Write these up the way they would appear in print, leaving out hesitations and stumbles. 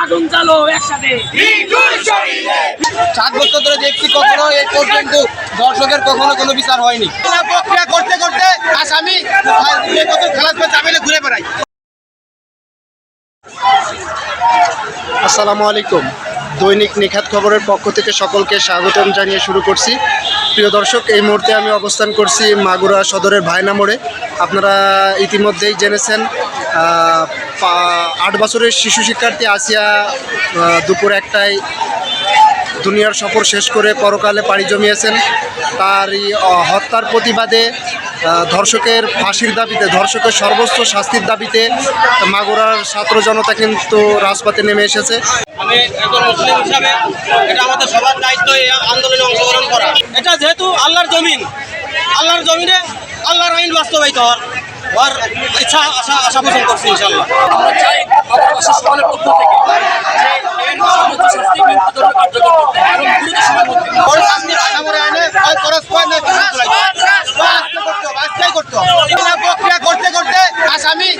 আগুন জ্বালো একসাথে। 7 বছর ধরে দেখছি কখনো এই পর্যন্ত দর্শকের কখনো কোনো বিচার হয়নি। প্রক্রিয়া করতে করতে আসামি খালাস জামিনে ঘুরে বেড়াই। আসসালামু আলাইকুম। দৈনিক নিখাত খবরের পক্ষ থেকে সকলকে স্বাগতম জানিয়ে শুরু করছি। প্রিয় দর্শক, এই মুহূর্তে আমি অবস্থান করছি মাগুরা সদরের ভায়না মোড়ে। আপনারা ইতিমধ্যেই জেনেছেন 8 বছরের শিশু শিক্ষার্থী আসিয়া দুপুর 1টায় দুনিয়ার সফর শেষ করে পরকালে পাড়ি জমিয়েছেন। তারই হত্যার প্রতিবাদে ধর্ষকের ফাঁসির দাবিতে, ধর্ষকের সর্বোচ্চ শাস্তির দাবিতে মাগুরার ছাত্র জনতা কিন্তু রাজপথে নেমে এসেছে। আমি একজন মুসলিম হিসাবে এটা আমাদের সবার দায়িত্ব এই আন্দোলনে অংশগ্রহণ করা। এটা যেহেতু আল্লাহর জমিন, আল্লাহর জমিনে আল্লাহর আইন বাস্তবায়িত হওয়ার ইচ্ছা আশা পোষণ করছি ইনশাআল্লাহ। আমরা চাই প্রশাসনের পক্ষ থেকে যে এর সর্বোচ্চ শাস্তি মৃত্যুদণ্ড কার্যকর করতে এবং দ্রুত সময়ের মধ্যে প্রক্রিয়া করতে করতে আসামি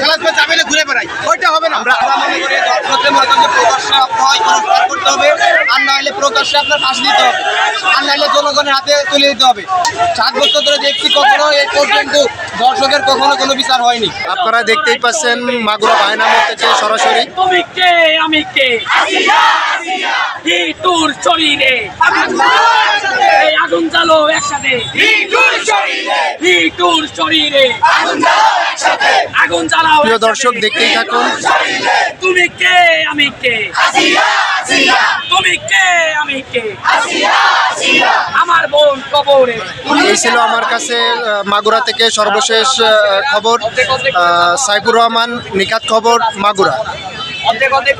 খালাস জামিনে ঘুরে বেড়াই। ওইটা হবে না। আমরা মনে করি দর্শকের মাধ্যমে প্রকাশ্যে হয় পুরস্কার করতে হবে, আর না হলে প্রকাশ্যে আপনার ফাঁসি দিতে হবে, আর না হলে জনগণের হাতে তুলে দিতে হবে। 7 বছর ধরে দেখছি কখনো এই পর্যন্ত দর্শকের কখনো কোনো বিচার হয়নি। আপনারা দেখতেই পাচ্ছেন মাগুরা ভায়না মোড় থেকে সরাসরি। তুমি কে আমি কে, কি তোর শরীরে এই আগুন জ্বালো একসাথে। কি তোর শরীরে আগুন জ্বালাও। প্রিয় দর্শক, দেখতেই থাকুন। তুমি কে আমি কে, তুমি কে আমি কে, আমার বোন কবরে। এই ছিল আমার কাছে মাগুরা থেকে সর্বশেষ খবর। সাইফুর রহমান, নিখাত খবর, মাগুরা।